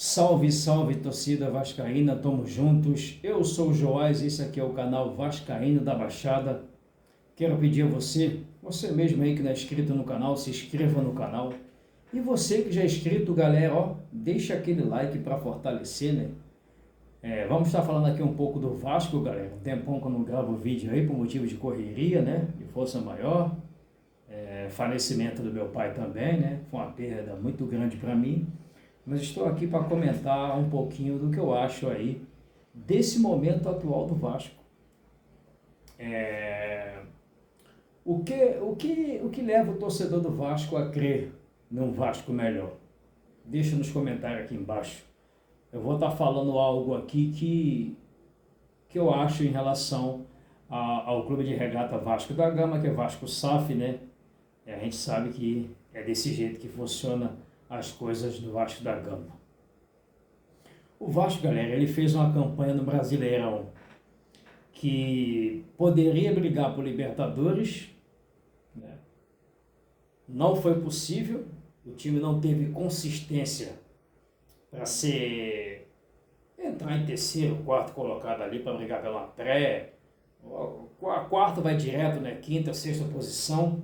Salve, salve, torcida vascaína, tamo juntos. Eu sou o Joás, esse aqui é o canal Vascaíno da Baixada. Quero pedir a você mesmo aí que não é inscrito no canal, se inscreva no canal. E você que já é inscrito, galera, ó, deixa aquele like para fortalecer, né? Vamos estar falando aqui um pouco do Vasco, galera. Um tempão que eu não gravo vídeo aí por motivo de correria, né? De força maior. Falecimento do meu pai também, né? Foi uma perda muito grande para mim. Mas estou aqui para comentar um pouquinho do que eu acho aí desse momento atual do Vasco. O que leva o torcedor do Vasco a crer num Vasco melhor? Deixa nos comentários aqui embaixo. Eu vou estar falando algo aqui que eu acho em relação ao Clube de Regata Vasco da Gama, que é Vasco SAF, né? A gente sabe que é desse jeito que funciona as coisas do Vasco da Gama. O Vasco, galera, ele fez uma campanha no Brasileirão que poderia brigar por Libertadores, né? Não foi possível, o time não teve consistência para entrar em terceiro, quarto colocado ali para brigar pela pré. A quarta vai direto, né? Quinta, sexta posição.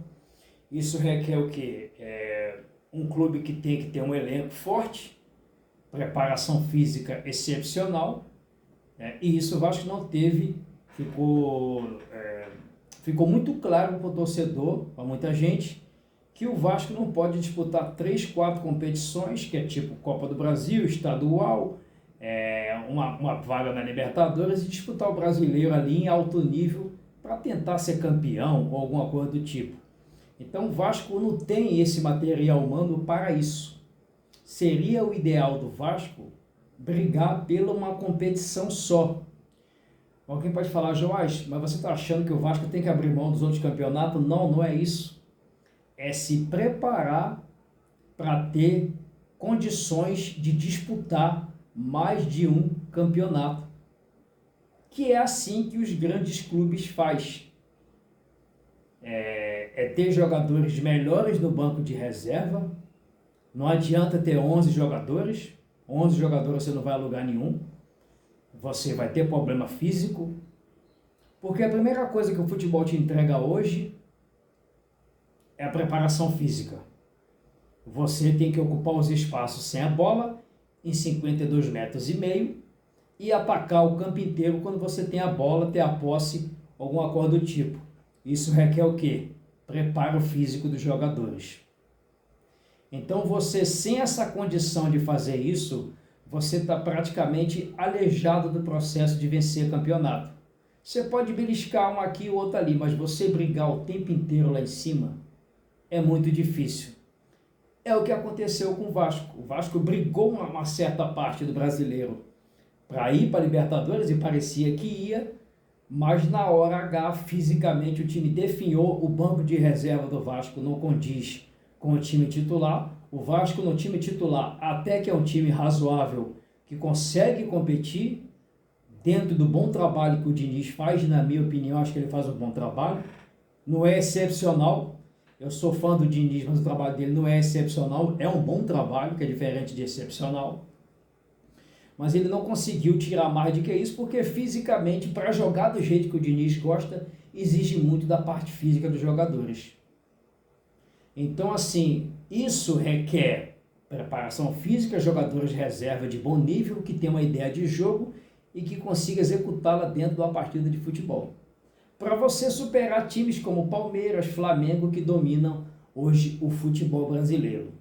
Isso requer o quê? Um clube que tem que ter um elenco forte, preparação física excepcional, e isso o Vasco não teve. Ficou muito claro para o torcedor, para muita gente, que o Vasco não pode disputar 3, 4 competições, que é tipo Copa do Brasil, estadual, uma vaga na Libertadores, e disputar o brasileiro ali em alto nível para tentar ser campeão ou alguma coisa do tipo. Então o Vasco não tem esse material humano para isso. Seria o ideal do Vasco brigar pela uma competição só. Alguém pode falar, Joás, mas você está achando que o Vasco tem que abrir mão dos outros campeonatos? Não, não é isso. É se preparar para ter condições de disputar mais de um campeonato. Que é assim que os grandes clubes fazem. Ter jogadores melhores no banco de reserva. Não adianta ter 11 jogadores. 11 jogadores você não vai a lugar nenhum. Você vai ter problema físico. Porque a primeira coisa que o futebol te entrega hoje é a preparação física. Você tem que ocupar os espaços sem a bola, em 52,5 metros, e atacar o campo inteiro quando você tem a bola, ter a posse, alguma coisa do tipo. Isso requer o quê? Preparo físico dos jogadores. Então você, sem essa condição de fazer isso, você está praticamente aleijado do processo de vencer campeonato. Você pode beliscar um aqui e outro ali, mas você brigar o tempo inteiro lá em cima é muito difícil. É o que aconteceu com o Vasco. O Vasco brigou uma certa parte do brasileiro para ir para a Libertadores e parecia que ia, mas na hora H, fisicamente, o time definhou. O banco de reserva do Vasco não condiz com o time titular. O Vasco no time titular, até que é um time razoável, que consegue competir dentro do bom trabalho que o Diniz faz. Na minha opinião, acho que ele faz um bom trabalho. Não é excepcional. Eu sou fã do Diniz, mas o trabalho dele não é excepcional. É um bom trabalho, que é diferente de excepcional. Mas ele não conseguiu tirar mais do que isso, porque fisicamente, para jogar do jeito que o Diniz gosta, exige muito da parte física dos jogadores. Então, assim, isso requer preparação física, jogadores de reserva de bom nível, que tem uma ideia de jogo e que consiga executá-la dentro de uma partida de futebol. Para você superar times como Palmeiras, Flamengo, que dominam hoje o futebol brasileiro.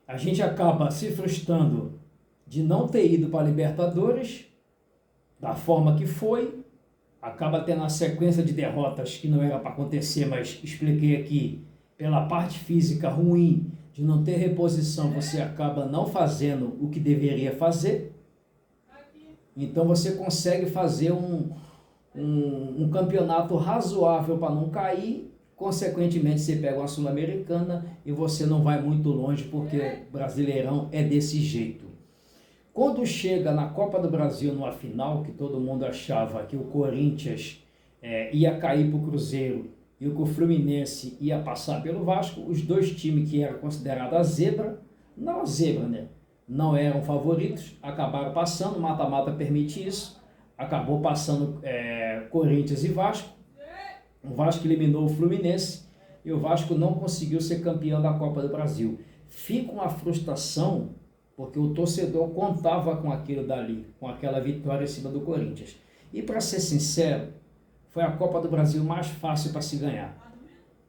A gente acaba se frustrando de não ter ido para a Libertadores, da forma que foi, acaba tendo uma sequência de derrotas que não era para acontecer, mas expliquei aqui, pela parte física ruim, de não ter reposição, você acaba não fazendo o que deveria fazer. Então você consegue fazer um campeonato razoável para não cair, consequentemente você pega uma Sul-Americana e você não vai muito longe, porque Brasileirão é desse jeito. Quando chega na Copa do Brasil, numa final, que todo mundo achava que o Corinthians ia cair para o Cruzeiro e que o Fluminense ia passar pelo Vasco, os dois times que eram considerados a zebra, não a zebra, né? não eram favoritos, acabaram passando, mata-mata permite isso, acabou passando Corinthians e Vasco, o Vasco eliminou o Fluminense e o Vasco não conseguiu ser campeão da Copa do Brasil. Fica uma frustração, porque o torcedor contava com aquilo dali, com aquela vitória em cima do Corinthians. E para ser sincero, foi a Copa do Brasil mais fácil para se ganhar.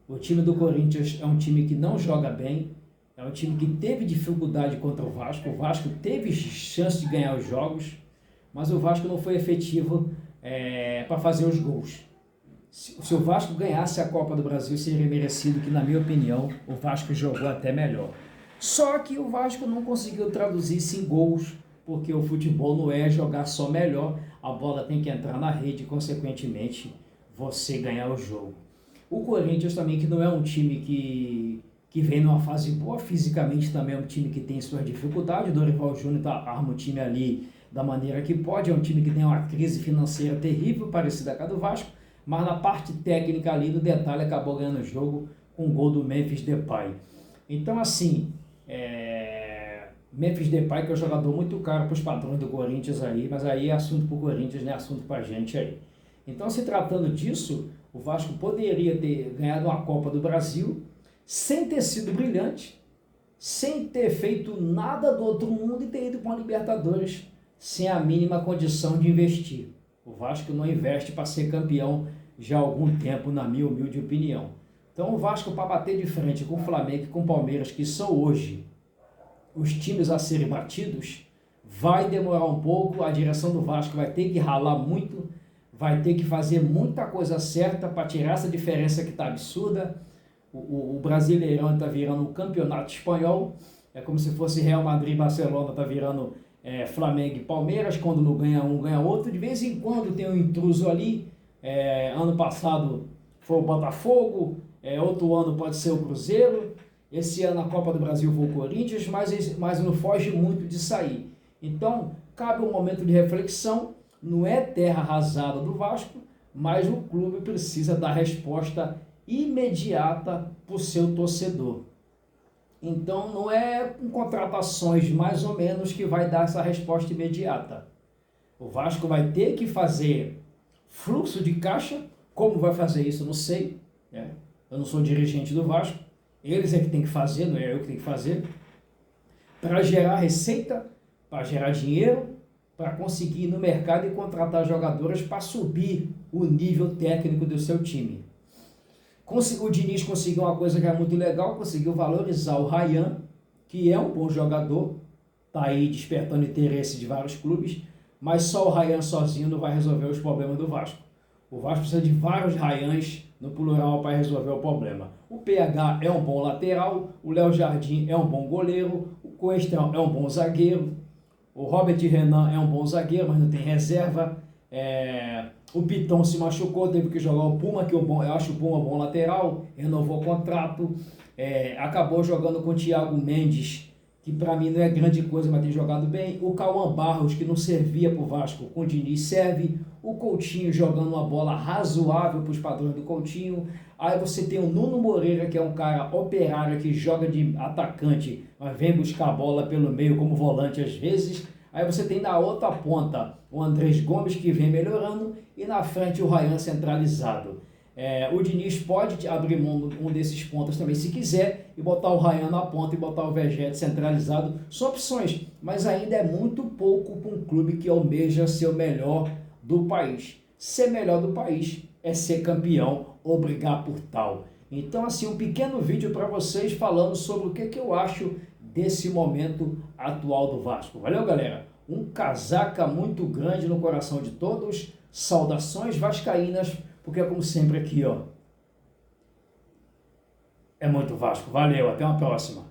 O time do Corinthians é um time que não joga bem, é um time que teve dificuldade contra o Vasco teve chance de ganhar os jogos, mas o Vasco não foi efetivo para fazer os gols. Se o Vasco ganhasse a Copa do Brasil, seria merecido que, na minha opinião, o Vasco jogou até melhor. Só que o Vasco não conseguiu traduzir isso em gols, porque o futebol não é jogar só melhor, a bola tem que entrar na rede e, consequentemente, você ganhar o jogo. O Corinthians também, que não é um time que vem numa fase boa, fisicamente também é um time que tem suas dificuldades, o Dorival Júnior arma o time ali da maneira que pode, é um time que tem uma crise financeira terrível, parecida com a do Vasco, mas na parte técnica ali, no detalhe, acabou ganhando o jogo com o gol do Memphis Depay. Então, assim, Memphis Depay, que é um jogador muito caro para os padrões do Corinthians aí, mas aí é assunto para o Corinthians, não é assunto para a gente aí. Então, se tratando disso, o Vasco poderia ter ganhado a Copa do Brasil sem ter sido brilhante, sem ter feito nada do outro mundo e ter ido para uma Libertadores sem a mínima condição de investir. O Vasco não investe para ser campeão já há algum tempo, na minha humilde opinião. Então o Vasco, para bater de frente com o Flamengo e com o Palmeiras, que são hoje os times a serem batidos, vai demorar um pouco, a direção do Vasco vai ter que ralar muito, vai ter que fazer muita coisa certa para tirar essa diferença que está absurda. O Brasileirão está virando um campeonato espanhol, é como se fosse Real Madrid e Barcelona, está virando Flamengo e Palmeiras, quando não ganha um, ganha outro. De vez em quando tem um intruso ali, ano passado foi o Botafogo, outro ano pode ser o Cruzeiro, esse ano a Copa do Brasil foi o Corinthians, mas não foge muito de sair. Então, cabe um momento de reflexão, não é terra arrasada do Vasco, mas o clube precisa dar resposta imediata para o seu torcedor. Então, não é com contratações mais ou menos que vai dar essa resposta imediata. O Vasco vai ter que fazer fluxo de caixa. Como vai fazer isso, eu não sei. Eu não sou dirigente do Vasco. Eles é que tem que fazer, não é eu que tenho que fazer. Para gerar receita, para gerar dinheiro, para conseguir ir no mercado e contratar jogadores para subir o nível técnico do seu time. O Diniz conseguiu uma coisa que é muito legal, conseguiu valorizar o Ryan, que é um bom jogador, está aí despertando interesse de vários clubes, mas só o Ryan sozinho não vai resolver os problemas do Vasco. O Vasco precisa de vários Ryans no plural para resolver o problema. O PH é um bom lateral, o Léo Jardim é um bom goleiro, o Cuesta é um bom zagueiro, o Robert Renan é um bom zagueiro, mas não tem reserva. O Piton se machucou, teve que jogar o Puma, que eu acho o Puma bom lateral, renovou o contrato, acabou jogando com o Thiago Mendes, que para mim não é grande coisa, mas tem jogado bem. O Cauã Barros, que não servia para o Vasco, com o Diniz serve. O Coutinho jogando uma bola razoável para os padrões do Coutinho. Aí você tem o Nuno Moreira, que é um cara operário, que joga de atacante, mas vem buscar a bola pelo meio como volante às vezes. Aí você tem na outra ponta o Andrés Gomes, que vem melhorando, e na frente o Ryan centralizado. O Diniz pode abrir mão de um desses pontos também, se quiser, e botar o Ryan na ponta e botar o Vegete centralizado. São opções, mas ainda é muito pouco para um clube que almeja ser o melhor do país. Ser melhor do país é ser campeão ou brigar por tal. Então, assim, um pequeno vídeo para vocês falando sobre o que eu acho desse momento atual do Vasco. Valeu, galera? Um casaca muito grande no coração de todos. Saudações vascaínas, porque é como sempre aqui, ó. É muito Vasco. Valeu, até uma próxima.